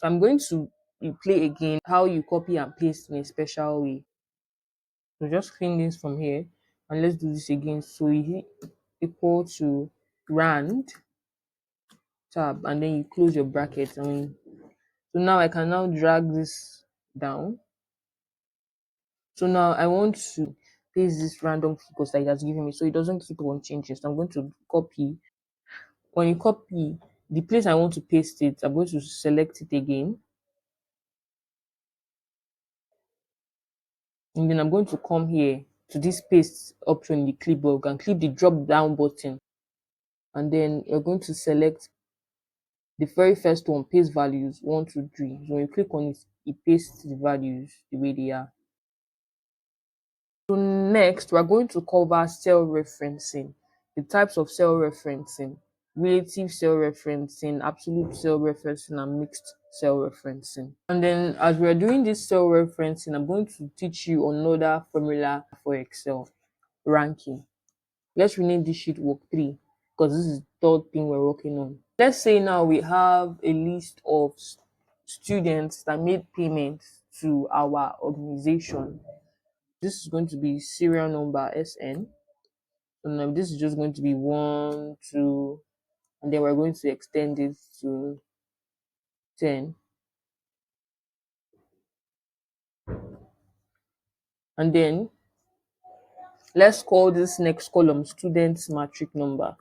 So I'm going to play again how you copy and paste in a special way. So just clean this from here and let's do this again. So you hit equal to rand tab and then you close your bracket. So now I can now drag this down. So now I want to paste this random figures that it has given me so it doesn't keep on changing. So I'm going to copy. When you copy the place I want to paste it, I'm going to select it again. And then I'm going to come here to this paste option in the clipboard. You can click the drop down button and then you're going to select the very first one, paste values 1, 2, 3. So when you click on it, it pastes the values the way they are. So next, we're going to cover cell referencing, the types of cell referencing, relative cell referencing, absolute cell referencing, and mixed cell referencing. And then as we're doing this cell referencing, I'm going to teach you another formula for Excel, ranking. Let's rename this sheet work 3 because this is the third thing we're working on. Let's say now we have a list of students that made payments to our organization. This is going to be serial number SN. So now this is just going to be 1, 2, and then we're going to extend it to 10. And then let's call this next column students matric number.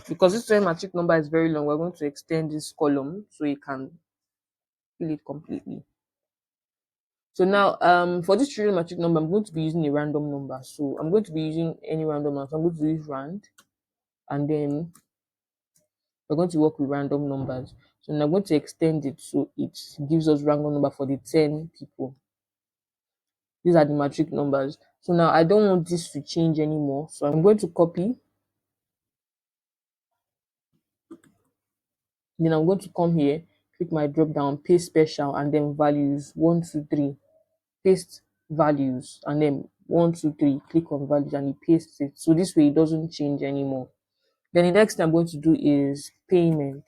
Because this student matric number is very long, we're going to extend this column so you can fill it completely. So now, for this student matric number, I'm going to be using a random number. So I'm going to be using any random number. So I'm going to use rand, and then we're going to work with random numbers. So now I'm going to extend it so it gives us random number for the 10 people. These are the matric numbers. So now I don't want this to change anymore. So I'm going to copy. Then I'm going to come here, click my drop down, paste special, and then values 1, 2, 3. Paste values, and then 1, 2, 3. Click on values, and it pastes it. So this way it doesn't change anymore. Then the next thing I'm going to do is payment.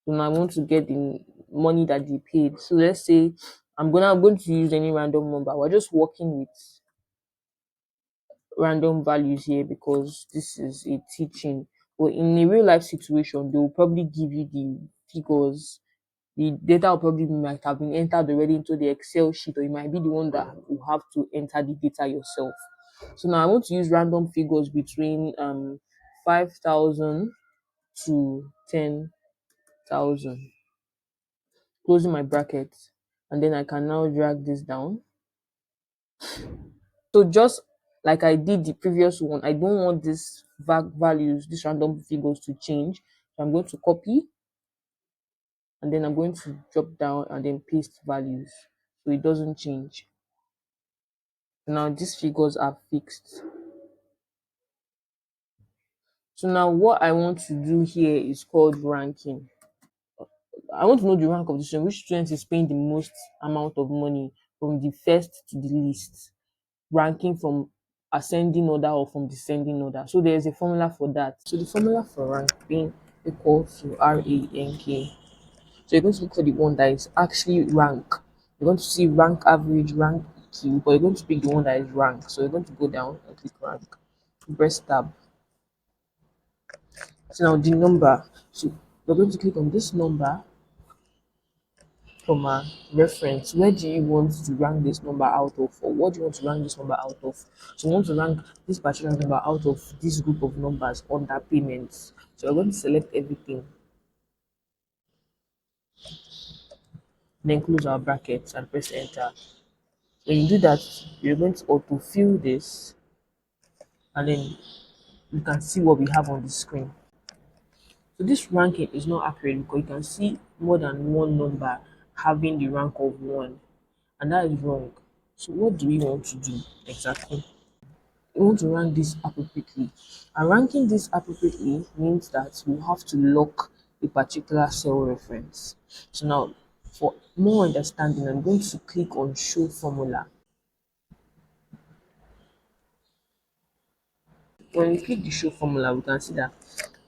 So now I want to get the money that they paid. So let's say I'm going to use any random number. We're just working with random values here because this is a teaching. But in a real life situation, they will probably give you the figures. The data will probably might have been entered already into the Excel sheet, or you might be the one that will have to enter the data yourself. So now I want to use random figures between 5,000 to 10,000. Closing my bracket, and then I can now drag this down. So just like I did the previous one, I don't want these values, these random figures to change. So I'm going to copy, and then I'm going to drop down and then paste values so it doesn't change. Now these figures are fixed. So now what I want to do here is called ranking. I want to know the rank of the student, which student is paying the most amount of money from the first to the least, ranking from ascending order or from descending order. So there's a formula for that. So the formula for rank being equal to RANK. So you're going to look for the one that is actually rank. You're going to see rank average, rank EQ, but you're going to pick the one that is rank. So you're going to go down and click rank. Press tab. So now the number. So we're going to click on this number from a reference. Where do you want to rank this number out of, or what do you want to rank this number out of? So you want to rank this particular number out of this group of numbers under payments. So we're going to select everything, then close our brackets and press enter. When you do that, you're going to autofill this, and then you can see what we have on the screen. So this ranking is not accurate because you can see more than one number having the rank of 1, and that is wrong. So what do we want to do exactly? We want to rank this appropriately. And ranking this appropriately means that we have to lock a particular cell reference. So now, for more understanding, I'm going to click on show formula. when we click the show formula, we can see that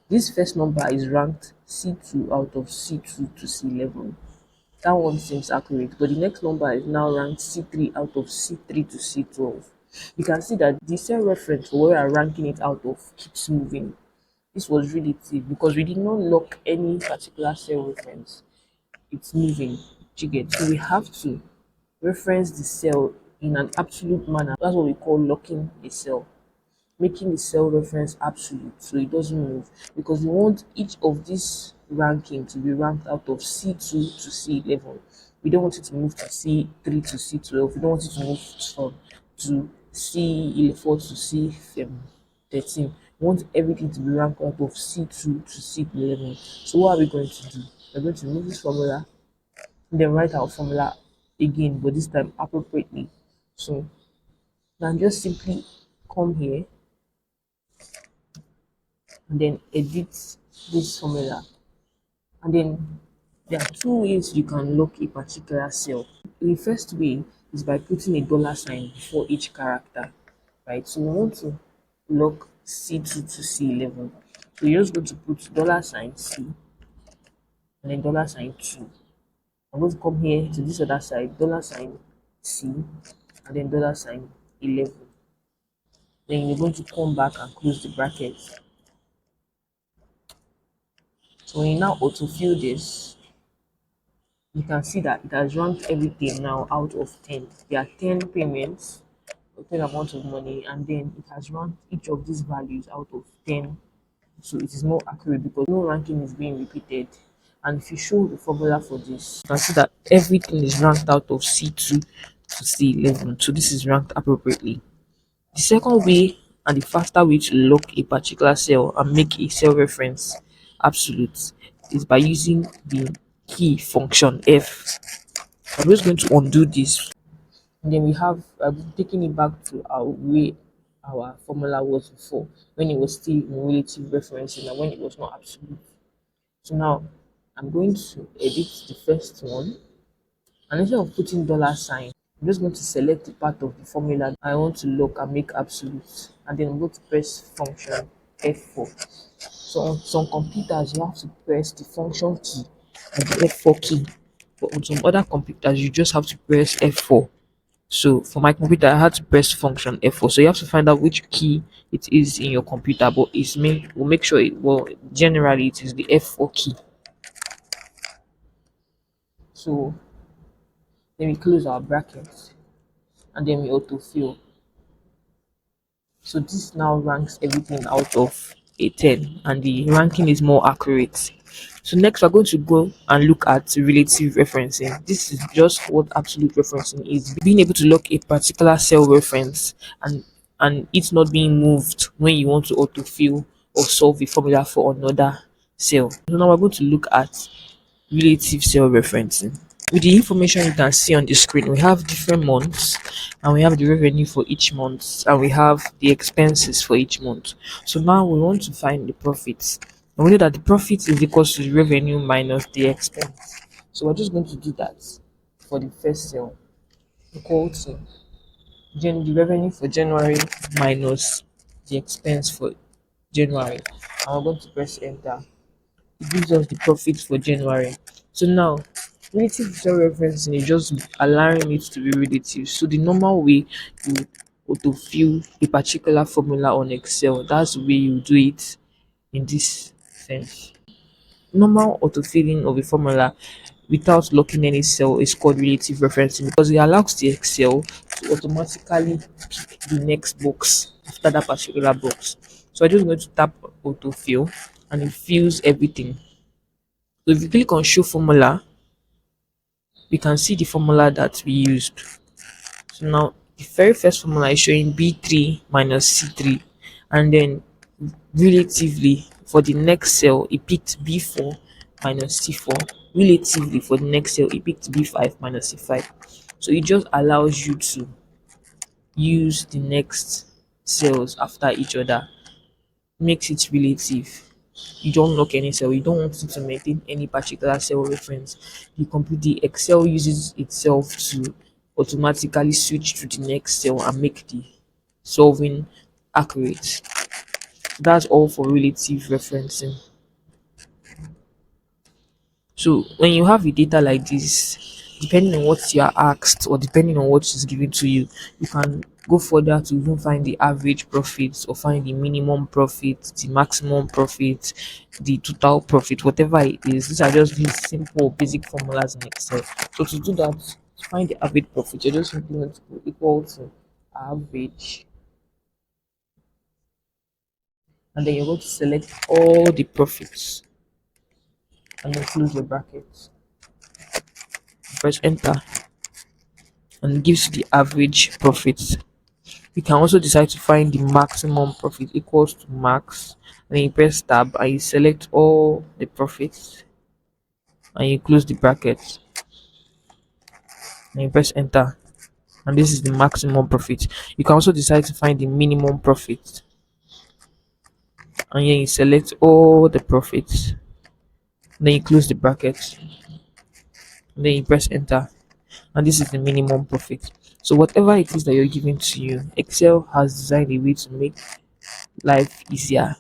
this first number is ranked C2 out of C2 to C11. That one seems accurate, but the next number is now ranked C3 out of C3 to C12. You can see that the cell reference for where we are ranking it out of keeps moving. This was relative because we did not lock any particular cell reference. It's moving. You get, so we have to reference the cell in an absolute manner. That's what we call locking a cell, making the cell reference absolute so it doesn't move, because we want each of these ranking to be ranked out of C2 to C11. We don't want it to move to C3 to C12. We don't want it to move from to C4 to C13. We want everything to be ranked out of C2 to C11. So what are we going to do? We're going to remove this formula, then write our formula again, but this time appropriately. So now just simply come here and then edit this formula, and then there are two ways you can lock a particular cell. The first way is by putting a dollar sign before each character, right? So we want to lock C2 to C11, so you're just going to put dollar sign C and then dollar sign 2. I'm going to come here to this other side, dollar sign C and then dollar sign 11. Then you're going to come back and close the bracket. So when you now autofill this, you can see that it has ranked everything now out of 10. There are 10 payments, a 10 amount of money, and then it has ranked each of these values out of 10. So it is more accurate because no ranking is being repeated. And if you show the formula for this, you can see that everything is ranked out of C2 to C11. So this is ranked appropriately. The second way and the faster way to lock a particular cell and make a cell reference absolute is by using the key function F. I'm just going to undo this, and then we have taking it back to our way our formula was before, when it was still in relative referencing and when it was not absolute. So now I'm going to edit the first one, and instead of putting dollar sign, I'm just going to select the part of the formula I want to lock and make absolute, and then I'm going to press function F4. So on some computers, you have to press the function key and the F4 key, but on some other computers, you just have to press F4. So for my computer, I had to press function F4. So you have to find out which key it is in your computer, but we'll make sure generally it is the F4 key. So then we close our brackets and then we autofill. So this now ranks everything out of a 10, and the ranking is more accurate. So next we're going to go and look at relative referencing. This is just what absolute referencing is, being able to lock a particular cell reference and it's not being moved when you want to autofill or solve a formula for another cell. So now we're going to look at relative cell referencing. With the information you can see on the screen, we have different months and we have the revenue for each month and we have the expenses for each month. So now we want to find the profits. And we know that the profit is equal to the revenue minus the expense. So we're just going to do that for the first cell, equal to the revenue for January minus the expense for January. And we're going to press enter. It gives us the profit for January. So now, relative cell referencing is just allowing it to be relative. So the normal way you autofill a particular formula on Excel, that's the way you do it in this sense. Normal autofilling of a formula without locking any cell is called relative referencing because it allows the Excel to automatically pick the next box after that particular box. So I'm just going to tap autofill and it fills everything. So if you click on show formula, we can see the formula that we used. So now the very first formula is showing B3 minus C3, and then relatively for the next cell it picked B4 minus C4. Relatively for the next cell it picked B5 minus C5. So it just allows you to use the next cells after each other, makes it relative. You don't lock any cell, you don't want it to maintain any particular cell reference. The Excel uses itself to automatically switch to the next cell and make the solving accurate. That's all for relative referencing. So when you have a data like this, depending on what you are asked or depending on what is given to you, you can go further to even find the average profit or find the minimum profit, the maximum profit, the total profit, whatever it is. These are just these simple basic formulas in Excel. So to do that, to find the average profit, you're just simply going to put equal to average, and then you're going to select all the profits and then close your brackets. Press enter and it gives you the average profit. You can also decide to find the maximum profit equals to max, and then you press tab and you select all the profits and you close the bracket and you press enter, and this is the maximum profit. You can also decide to find the minimum profit, and then you select all the profits, then you close the bracket, and then you press enter, and this is the minimum profit. So whatever it is that you're giving to you, Excel has designed a way to make life easier.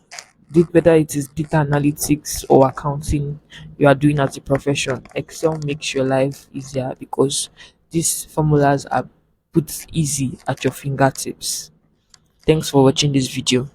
Whether it is data analytics or accounting you are doing as a profession, Excel makes your life easier because these formulas are put easy at your fingertips. Thanks for watching this video.